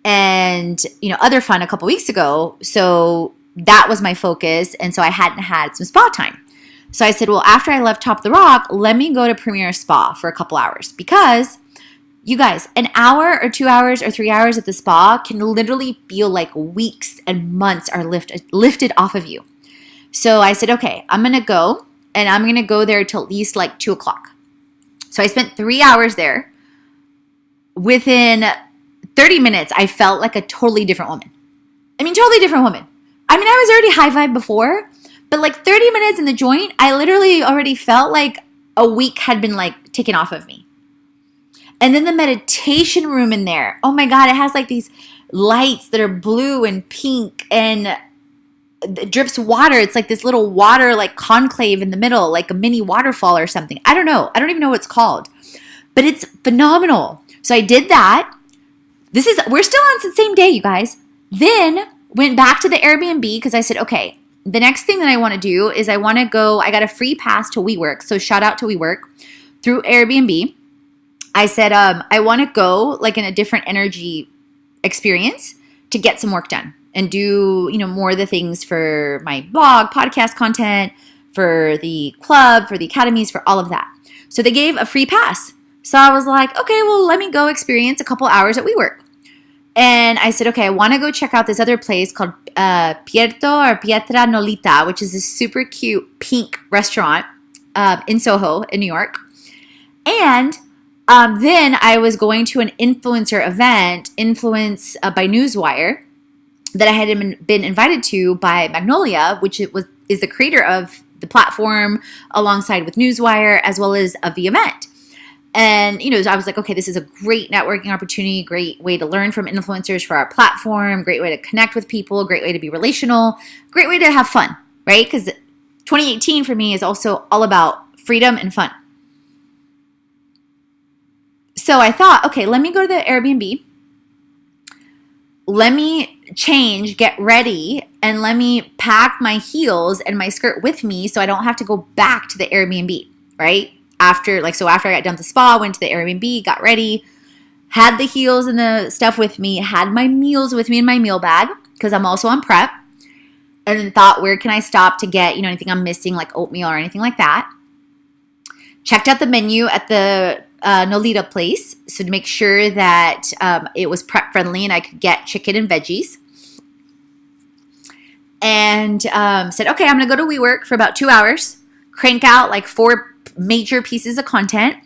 and, other fun a couple weeks ago. So that was my focus. And so I hadn't had some spa time. So I said, well, after I left Top of the Rock, let me go to Premier Spa for a couple hours, because you guys, an hour or 2 hours or 3 hours at the spa can literally feel like weeks and months are lifted off of you. So I said, okay, I'm going to go, and I'm going to go there till at least like 2 o'clock. So I spent 3 hours there. Within 30 minutes, I felt like a totally different woman. Totally different woman. I was already high vibe before, but like 30 minutes in the joint, I literally already felt like a week had been like taken off of me. And then the meditation room in there, oh my God, it has like these lights that are blue and pink, and it drips water. It's like this little water like conclave in the middle, like a mini waterfall or something. I don't know. I don't even know what it's called, but it's phenomenal. So I did that. We're still on the same day, you guys. Then went back to the Airbnb because I said, okay, the next thing that I want to do is I got a free pass to WeWork. So shout out to WeWork through Airbnb. I said, I want to go like in a different energy experience to get some work done and do, more of the things for my blog, podcast content, for the club, for the academies, for all of that. So they gave a free pass. So I was like, okay, well, let me go experience a couple hours at WeWork. And I said, okay, I want to go check out this other place called Pietra Nolita, which is this super cute pink restaurant in Soho in New York. And then I was going to an influencer event, Influence by Newswire, that I had been invited to by Magnolia, which is the creator of the platform alongside with Newswire, as well as of the event. And, I was like, okay, this is a great networking opportunity, great way to learn from influencers for our platform, great way to connect with people, great way to be relational, great way to have fun, right? Because 2018 for me is also all about freedom and fun. So I thought, okay, let me go to the Airbnb. Let me change, get ready, and let me pack my heels and my skirt with me so I don't have to go back to the Airbnb, right? After I got done with the spa, went to the Airbnb, got ready, had the heels and the stuff with me, had my meals with me in my meal bag because I'm also on prep, and then thought, where can I stop to get, anything I'm missing, like oatmeal or anything like that. Checked out the menu at the Nolita place, so to make sure that it was prep friendly and I could get chicken and veggies. And said, okay, I'm going to go to WeWork for about 2 hours, crank out like 4 major pieces of content.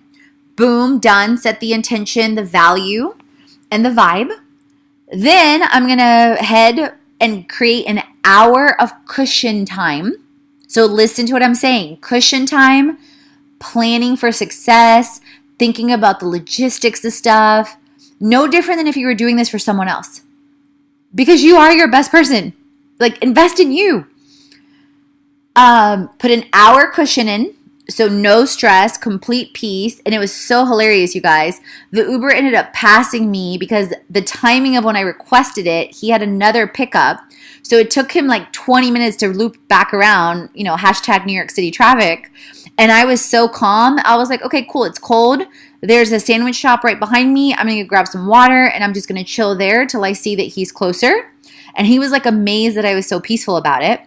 Boom, done. Set the intention, the value, and the vibe. Then I'm going to head and create an hour of cushion time. So listen to what I'm saying. Cushion time, planning for success, thinking about the logistics of stuff. No different than if you were doing this for someone else. Because you are your best person. Like, invest in you. Put an hour cushion in. So no stress, complete peace. And it was so hilarious, you guys. The Uber ended up passing me because the timing of when I requested it, he had another pickup. So it took him like 20 minutes to loop back around, hashtag New York City traffic. And I was so calm. I was like, okay, cool. It's cold. There's a sandwich shop right behind me. I'm going to grab some water and I'm just going to chill there till I see that he's closer. And he was like amazed that I was so peaceful about it.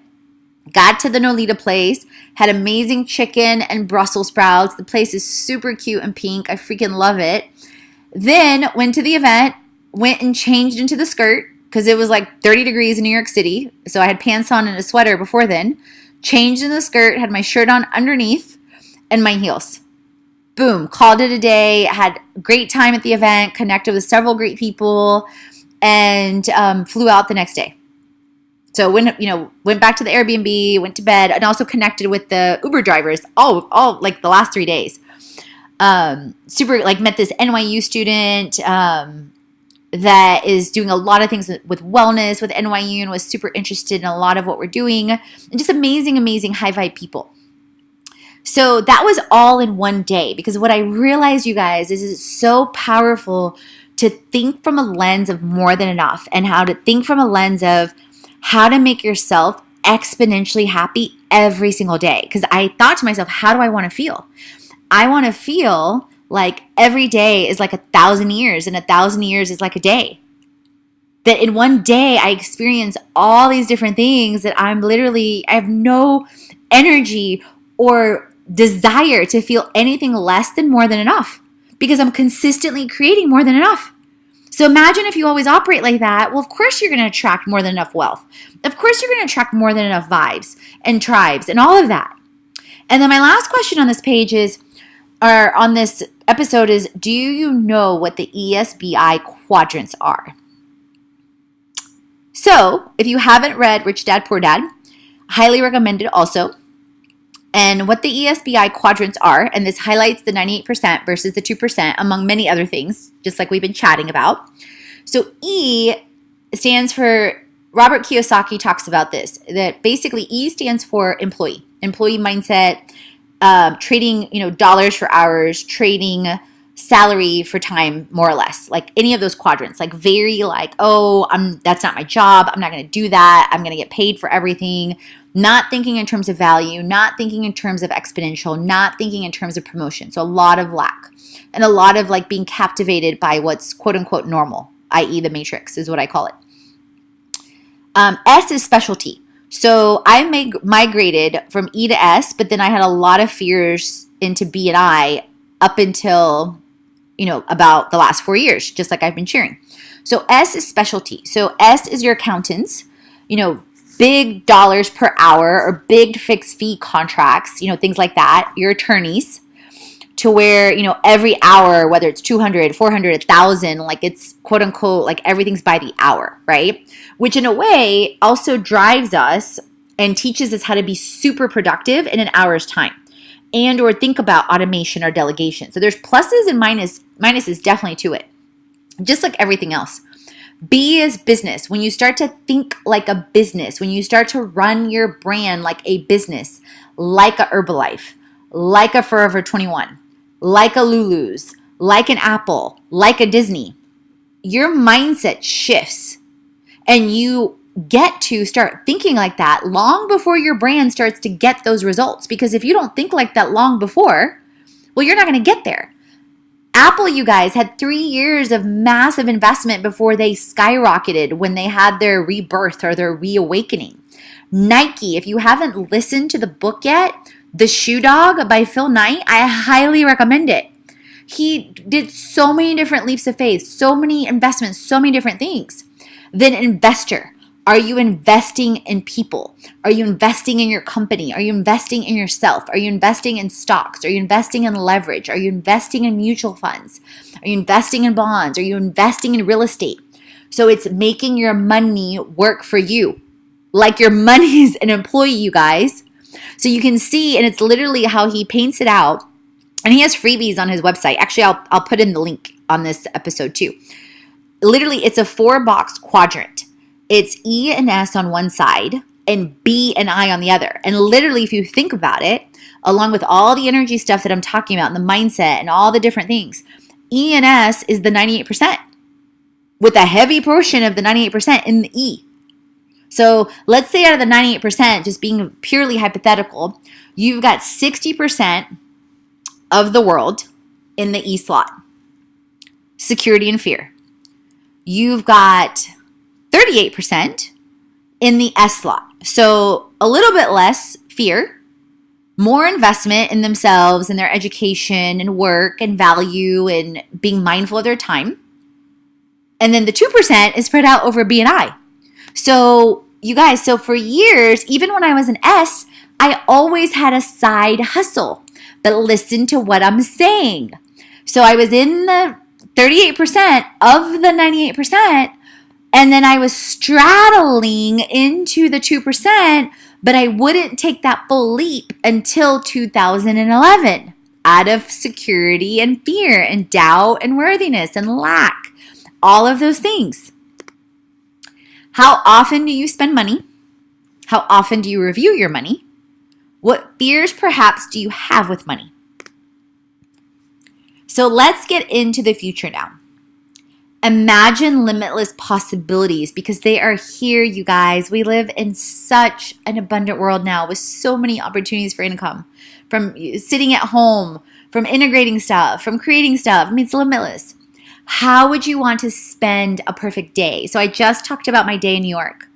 Got to the Nolita place, had amazing chicken and Brussels sprouts. The place is super cute and pink. I freaking love it. Then went to the event, went and changed into the skirt because it was like 30 degrees in New York City. So I had pants on and a sweater before then. Changed in the skirt, had my shirt on underneath and my heels. Boom, called it a day. Had a great time at the event, connected with several great people, and flew out the next day. So went back to the Airbnb, went to bed, and also connected with the Uber drivers all like the last 3 days. Met this NYU student that is doing a lot of things with wellness with NYU and was super interested in a lot of what we're doing, and just amazing, amazing high vibe people. So that was all in one day, because what I realized, you guys, is it's so powerful to think from a lens of more than enough, and how to think from a lens of how to make yourself exponentially happy every single day. Because I thought to myself, how do I want to feel? I want to feel like every day is like 1,000 years, and 1,000 years is like a day. That in one day I experience all these different things that I have no energy or desire to feel anything less than more than enough because I'm consistently creating more than enough. So imagine if you always operate like that. Well, of course you're going to attract more than enough wealth. Of course you're going to attract more than enough vibes and tribes and all of that. And then my last question on this page is, or on this episode is, do you know what the ESBI quadrants are? So if you haven't read Rich Dad, Poor Dad, highly recommend it also. And what the ESBI quadrants are, and this highlights the 98% versus the 2%, among many other things, just like we've been chatting about. So E stands for, Robert Kiyosaki talks about this, that basically E stands for employee mindset, trading, dollars for hours, trading salary for time, more or less, like any of those quadrants, like very like, that's not my job. I'm not going to do that. I'm going to get paid for everything. Not thinking in terms of value, not thinking in terms of exponential, not thinking in terms of promotion. So a lot of lack and a lot of like being captivated by what's quote unquote normal, i.e. the matrix is what I call it. S is specialty. So I migrated from E to S, but then I had a lot of fears into B and I up until, about the last 4 years, just like I've been sharing. So S is specialty. So S is your accountants, big dollars per hour or big fixed fee contracts, things like that, your attorneys, to where, every hour, whether it's 200, 400, 1,000, like it's quote unquote, like everything's by the hour, right? Which in a way also drives us and teaches us how to be super productive in an hour's time and or think about automation or delegation. So there's pluses and minuses definitely to it, just like everything else. B is business. When you start to think like a business, when you start to run your brand like a business, like a Herbalife, like a Forever 21, like a Lulu's, like an Apple, like a Disney, your mindset shifts and you get to start thinking like that long before your brand starts to get those results. Because if you don't think like that long before, well, you're not going to get there. Apple, you guys, had 3 years of massive investment before they skyrocketed when they had their rebirth or their reawakening. Nike, if you haven't listened to the book yet, The Shoe Dog by Phil Knight, I highly recommend it. He did so many different leaps of faith, so many investments, so many different things. Then investor. Are you investing in people? Are you investing in your company? Are you investing in yourself? Are you investing in stocks? Are you investing in leverage? Are you investing in mutual funds? Are you investing in bonds? Are you investing in real estate? So it's making your money work for you. Like your money is an employee, you guys. So you can see, and it's literally how he paints it out. And he has freebies on his website. Actually, I'll put in the link on this episode too. Literally, it's a 4-box quadrant. It's E and S on one side and B and I on the other. And literally, if you think about it, along with all the energy stuff that I'm talking about and the mindset and all the different things, E and S is the 98%, with a heavy portion of the 98% in the E. So let's say out of the 98%, just being purely hypothetical, you've got 60% of the world in the E slot. Security and fear. You've got 38% in the S slot. So a little bit less fear, more investment in themselves and their education and work and value and being mindful of their time. And then the 2% is spread out over B and I. So you guys, so for years, even when I was an S, I always had a side hustle. But listen to what I'm saying. So I was in the 38% of the 98%, and then I was straddling into the 2%, but I wouldn't take that full leap until 2011 out of security and fear and doubt and worthiness and lack, all of those things. How often do you spend money? How often do you review your money? What fears perhaps do you have with money? So let's get into the future now. Imagine limitless possibilities because they are here, you guys. We live in such an abundant world now with so many opportunities for income, from sitting at home, from integrating stuff, from creating stuff. I mean, it's limitless. How would you want to spend a perfect day? So I just talked about my day in New York.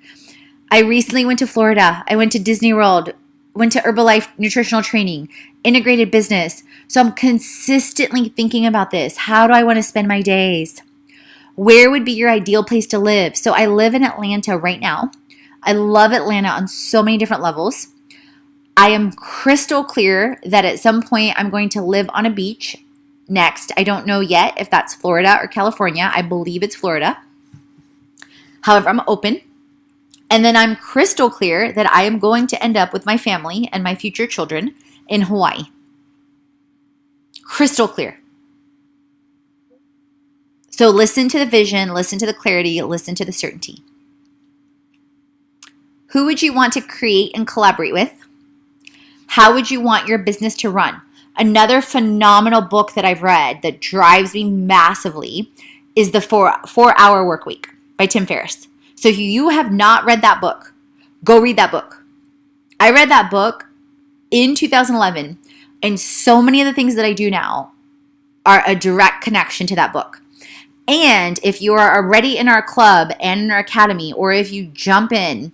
I recently went to Florida. I went to Disney World went to Herbalife nutritional training, integrated business. So I'm consistently thinking about this. How do I want to spend my days? Where would be your ideal place to live? So I live in Atlanta right now. I love Atlanta on so many different levels. I am crystal clear that at some point I'm going to live on a beach next. I don't know yet if that's Florida or California. I believe it's Florida. However, I'm open. And then I'm crystal clear that I am going to end up with my family and my future children in Hawaii. Crystal clear. So listen to the vision, listen to the clarity, listen to the certainty. Who would you want to create and collaborate with? How would you want your business to run? Another phenomenal book that I've read that drives me massively is The 4-Hour Workweek by Tim Ferriss. So if you have not read that book, go read that book. I read that book in 2011, and so many of the things that I do now are a direct connection to that book. And if you are already in our club and in our academy, or if you jump in,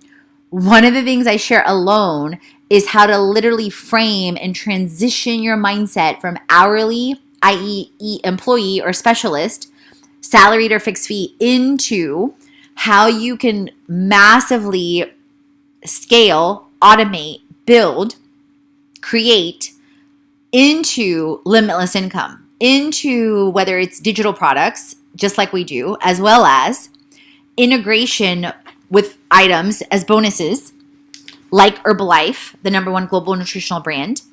one of the things I share alone is how to literally frame and transition your mindset from hourly, i.e. employee or specialist, salaried or fixed fee, into how you can massively scale, automate, build, create into limitless income, into whether it's digital products, just like we do, as well as integration with items as bonuses, like Herbalife, the #1 global nutritional brand,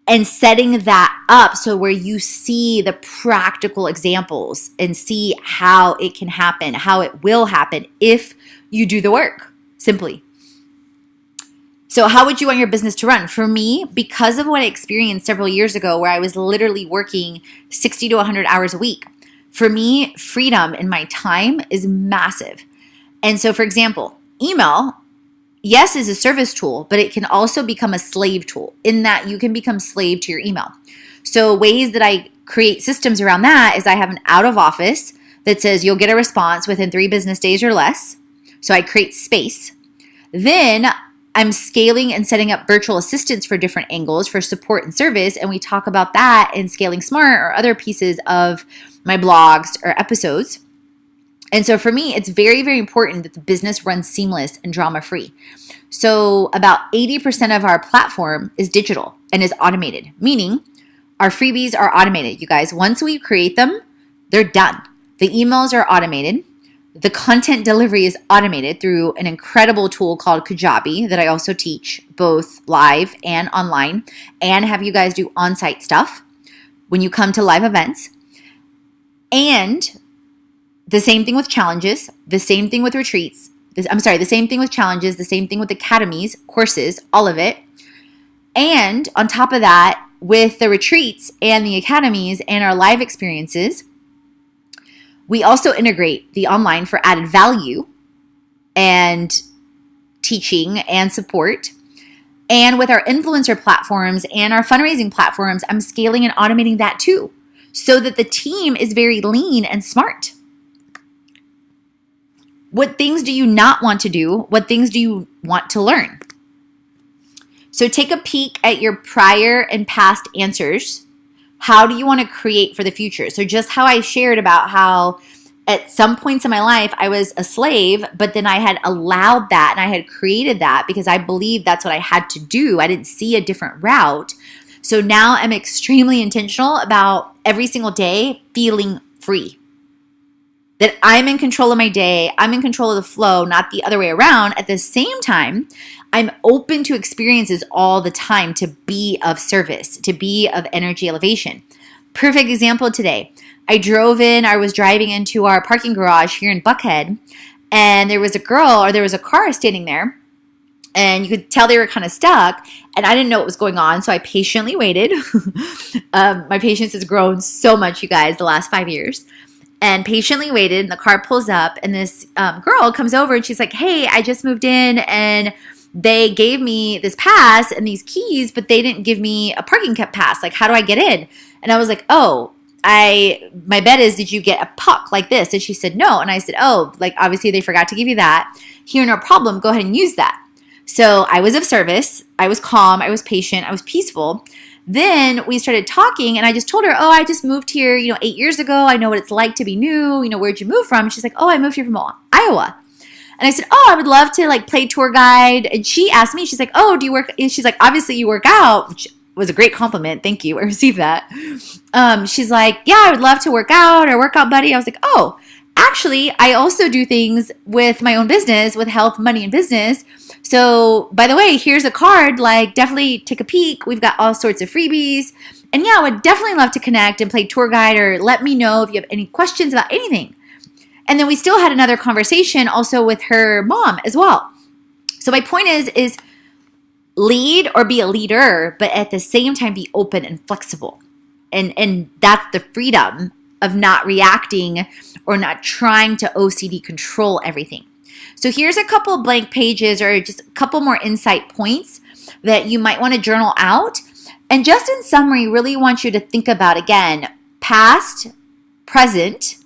and setting that up so where you see the practical examples and see how it can happen, how it will happen if you do the work, simply. So how would you want your business to run? For me, because of what I experienced several years ago where I was literally working 60 to 100 hours a week, for me, freedom in my time is massive. And so, for example, email, yes, is a service tool, but it can also become a slave tool in that you can become slave to your email. So ways that I create systems around that is I have an out of office that says you'll get a response within 3 business days or less. So I create space. Then I'm scaling and setting up virtual assistants for different angles for support and service. And we talk about that in Scaling Smart or other pieces of my blogs or episodes. And so for me, it's very, very important that the business runs seamless and drama-free. So about 80% of our platform is digital and is automated, meaning our freebies are automated. You guys, once we create them, they're done. The emails are automated. The content delivery is automated through an incredible tool called Kajabi that I also teach both live and online and have you guys do on-site stuff when you come to live events. And the same thing with challenges, the same thing with retreats. The same thing with challenges, the same thing with academies, courses, all of it. And on top of that, with the retreats and the academies and our live experiences, we also integrate the online for added value and teaching and support. And with our influencer platforms and our fundraising platforms, I'm scaling and automating that too, so that the team is very lean and smart. What things do you not want to do? What things do you want to learn? So take a peek at your prior and past answers. How do you want to create for the future? So just how I shared about how at some points in my life I was a slave, but then I had allowed that and I had created that because I believed that's what I had to do. I didn't see a different route. So now I'm extremely intentional about every single day feeling free. That I'm in control of my day, I'm in control of the flow, not the other way around. At the same time, I'm open to experiences all the time to be of service, to be of energy elevation. Perfect example today. I was driving into our parking garage here in Buckhead, and there was a car standing there, and you could tell they were kind of stuck, and I didn't know what was going on, so I patiently waited. My patience has grown so much, you guys, the last 5 years. And patiently waited, and the car pulls up, and this girl comes over, and she's like, hey, I just moved in, and they gave me this pass and these keys, but they didn't give me a parking pass. Like, how do I get in? And I was like, my bet is, did you get a puck like this? And she said, no. And I said, like, obviously they forgot to give you that. Here, no problem. Go ahead and use that. So I was of service. I was calm. I was patient. I was peaceful. Then we started talking, and I just told her, oh, I just moved here, 8 years ago. I know what it's like to be new. Where'd you move from? She's like, oh, I moved here from Iowa. And I said, oh, I would love to play tour guide. And she asked me, she's like, oh, do you work? She's like, obviously you work out, which was a great compliment. Thank you. I received that. She's like, yeah, I would love to work out or workout buddy. I was like, oh, actually, I also do things with my own business, with health, money, and business. So, by the way, here's a card. Definitely take a peek. We've got all sorts of freebies. And yeah, I would definitely love to connect and play tour guide, or let me know if you have any questions about anything. And then we still had another conversation also with her mom as well. So my point is lead or be a leader, but at the same time be open and flexible. And that's the freedom of not reacting or not trying to OCD control everything. So here's a couple blank pages, or just a couple more insight points that you might want to journal out. And just in summary, really want you to think about, again, past, present,